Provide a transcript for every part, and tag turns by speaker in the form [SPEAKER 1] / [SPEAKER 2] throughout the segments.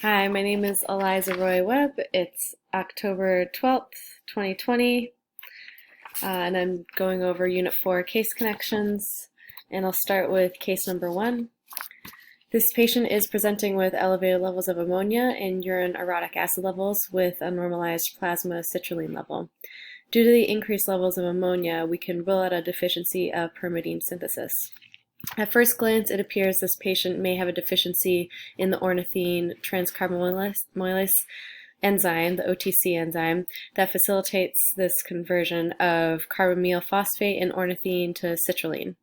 [SPEAKER 1] Hi, my name is Eliza Roy-Webb. It's October 12th, 2020, and I'm going over Unit 4 case connections, and I'll start with case number 1. This patient is presenting with elevated levels of ammonia and urine orotic acid levels with a normalized plasma citrulline level. Due to the increased levels of ammonia, we can rule out a deficiency of pyrimidine synthesis. At first glance, it appears this patient may have a deficiency in the ornithine transcarbamylase enzyme, the OTC enzyme, that facilitates this conversion of carbamyl phosphate and ornithine to citrulline.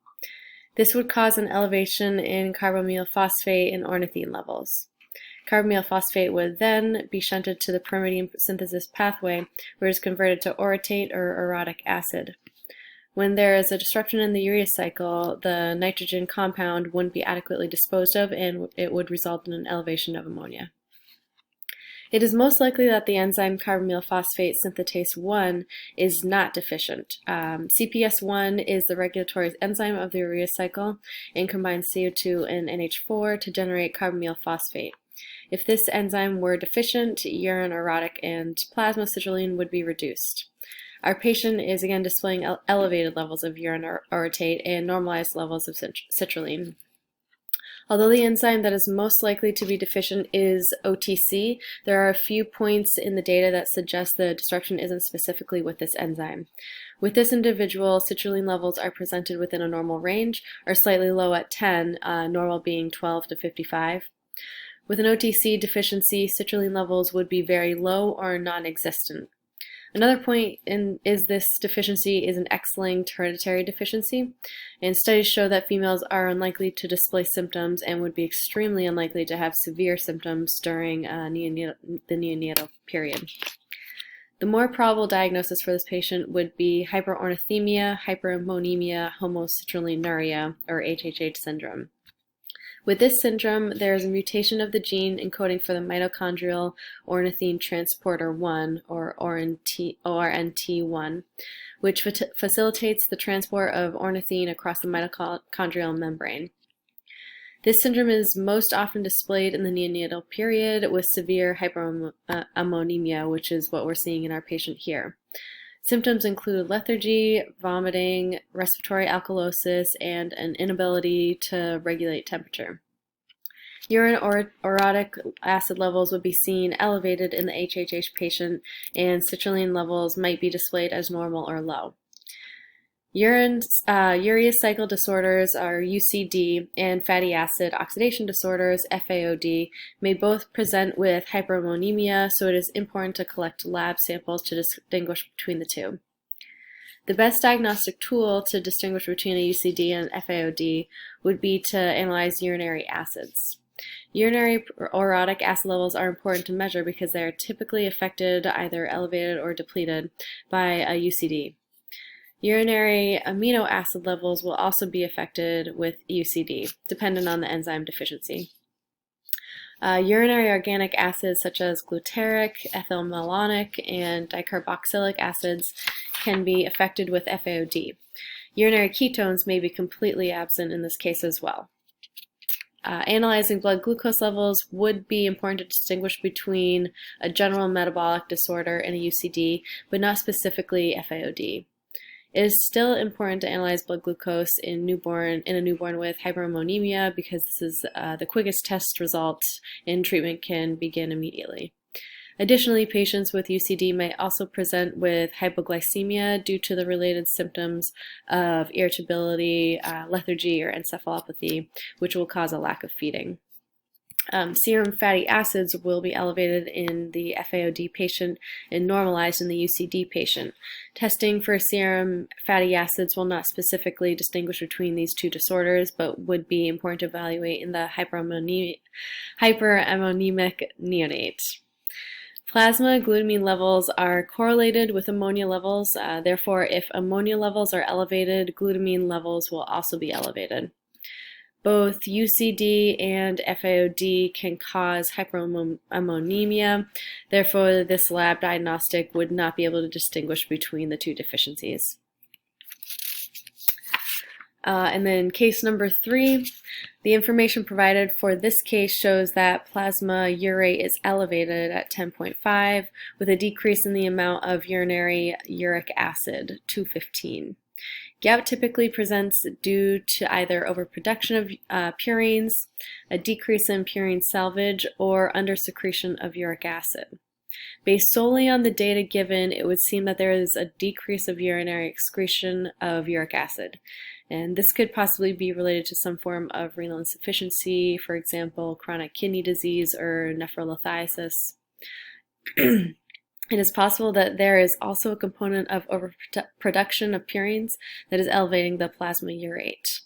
[SPEAKER 1] This would cause an elevation in carbamyl phosphate and ornithine levels. Carbamyl phosphate would then be shunted to the pyrimidine synthesis pathway, where it is converted to orotate or orotic acid. When there is a disruption in the urea cycle, the nitrogen compound wouldn't be adequately disposed of and it would result in an elevation of ammonia. It is most likely that the enzyme carbamyl phosphate synthetase 1 is not deficient. CPS1 is the regulatory enzyme of the urea cycle and combines CO2 and NH4 to generate carbamyl phosphate. If this enzyme were deficient, urine orotic and plasma citrulline would be reduced. Our patient is again displaying elevated levels of urine orotate and normalized levels of citrulline. Although the enzyme that is most likely to be deficient is OTC, there are a few points in the data that suggest the disruption isn't specifically with this enzyme. With this individual, citrulline levels are presented within a normal range, or slightly low at 10, normal being 12 to 55. With an OTC deficiency, citrulline levels would be very low or non-existent. Another point is this deficiency is an X-linked hereditary deficiency, and studies show that females are unlikely to display symptoms and would be extremely unlikely to have severe symptoms during the neonatal period. The more probable diagnosis for this patient would be hyperornithemia, hyperammonemia, homocitrullinuria, or HHH syndrome. With this syndrome, there is a mutation of the gene encoding for the mitochondrial ornithine transporter 1, or ORNT1, which facilitates the transport of ornithine across the mitochondrial membrane. This syndrome is most often displayed in the neonatal period with severe hyperammonemia, which is what we're seeing in our patient here. Symptoms include lethargy, vomiting, respiratory alkalosis, and an inability to regulate temperature. Urine orotic acid levels would be seen elevated in the HHH patient, and citrulline levels might be displayed as normal or low. Urea cycle disorders, or UCD, and fatty acid oxidation disorders, FAOD, may both present with hyperammonemia, so it is important to collect lab samples to distinguish between the two. The best diagnostic tool to distinguish between a UCD and FAOD would be to analyze urinary acids. Urinary orotic acid levels are important to measure because they are typically affected, either elevated or depleted, by a UCD. Urinary amino acid levels will also be affected with UCD, dependent on the enzyme deficiency. Urinary organic acids such as glutaric, ethylmalonic, and dicarboxylic acids can be affected with FAOD. Urinary ketones may be completely absent in this case as well. Analyzing blood glucose levels would be important to distinguish between a general metabolic disorder and a UCD, but not specifically FAOD. It is still important to analyze blood glucose in a newborn with hyperammonemia because this is the quickest test result, and treatment can begin immediately. Additionally, patients with UCD may also present with hypoglycemia due to the related symptoms of irritability, lethargy, or encephalopathy, which will cause a lack of feeding. Serum fatty acids will be elevated in the FAOD patient and normalized in the UCD patient. Testing for serum fatty acids will not specifically distinguish between these two disorders, but would be important to evaluate in the hyperammonemic neonate. Plasma glutamine levels are correlated with ammonia levels. Therefore, if ammonia levels are elevated, glutamine levels will also be elevated. Both UCD and FAOD can cause hyperammonemia. Therefore, this lab diagnostic would not be able to distinguish between the two deficiencies. And then case number 3, the information provided for this case shows that plasma urate is elevated at 10.5 with a decrease in the amount of urinary uric acid, 215. Gout typically presents due to either overproduction of purines, a decrease in purine salvage, or undersecretion of uric acid. Based solely on the data given, it would seem that there is a decrease of urinary excretion of uric acid. And this could possibly be related to some form of renal insufficiency, for example, chronic kidney disease or nephrolithiasis. It is possible that there is also a component of overproduction of purines that is elevating the plasma urate.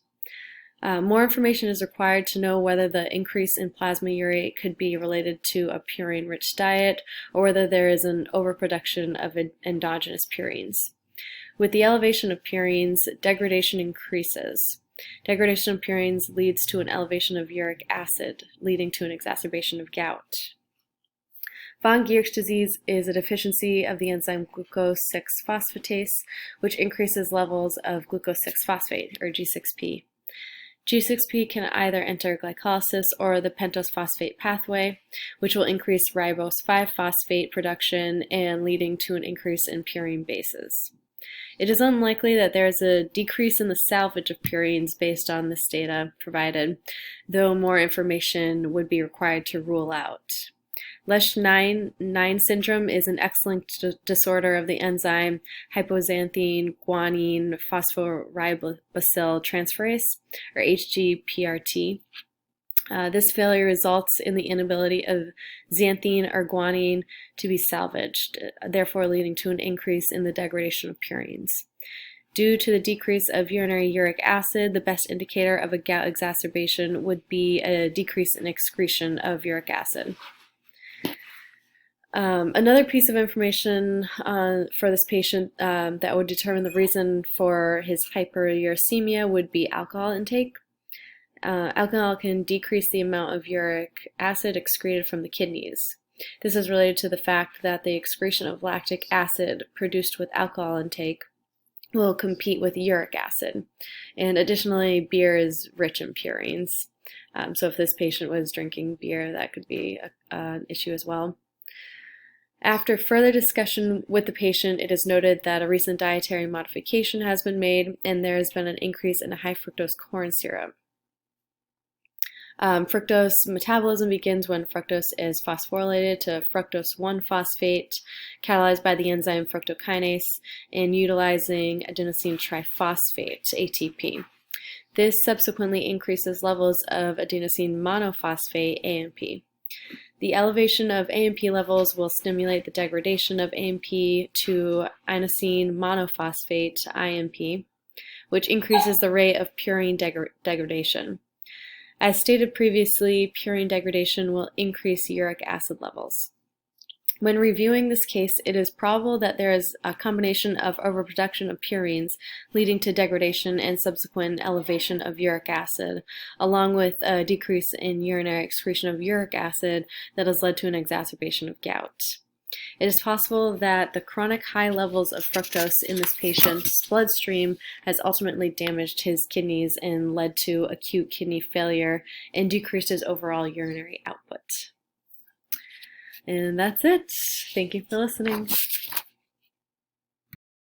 [SPEAKER 1] More information is required to know whether the increase in plasma urate could be related to a purine-rich diet or whether there is an overproduction of endogenous purines. With the elevation of purines, degradation increases. Degradation of purines leads to an elevation of uric acid, leading to an exacerbation of gout. Von Gierk's disease is a deficiency of the enzyme glucose 6-phosphatase, which increases levels of glucose 6-phosphate, or G6P. G6P can either enter glycolysis or the pentose phosphate pathway, which will increase ribose 5-phosphate production and leading to an increase in purine bases. It is unlikely that there is a decrease in the salvage of purines based on this data provided, though more information would be required to rule out. Lesch-9 syndrome is an X-linked disorder of the enzyme hypoxanthine guanine phosphoribosyltransferase, or HGPRT. This failure results in the inability of xanthine or guanine to be salvaged, therefore leading to an increase in the degradation of purines. Due to the decrease of urinary uric acid, the best indicator of a gout exacerbation would be a decrease in excretion of uric acid. Another piece of information for this patient that would determine the reason for his hyperuricemia would be alcohol intake. Alcohol can decrease the amount of uric acid excreted from the kidneys. This is related to the fact that the excretion of lactic acid produced with alcohol intake will compete with uric acid. And additionally, beer is rich in purines. So if this patient was drinking beer, that could be an issue as well. After further discussion with the patient, it is noted that a recent dietary modification has been made and there has been an increase in a high fructose corn syrup. Fructose metabolism begins when fructose is phosphorylated to fructose 1-phosphate, catalyzed by the enzyme fructokinase and utilizing adenosine triphosphate, ATP. This subsequently increases levels of adenosine monophosphate, AMP. The elevation of AMP levels will stimulate the degradation of AMP to inosine monophosphate, IMP, which increases the rate of purine degradation. As stated previously, purine degradation will increase uric acid levels. When reviewing this case, it is probable that there is a combination of overproduction of purines leading to degradation and subsequent elevation of uric acid, along with a decrease in urinary excretion of uric acid that has led to an exacerbation of gout. It is possible that the chronic high levels of fructose in this patient's bloodstream has ultimately damaged his kidneys and led to acute kidney failure and decreased his overall urinary output. And that's it. Thank you for listening.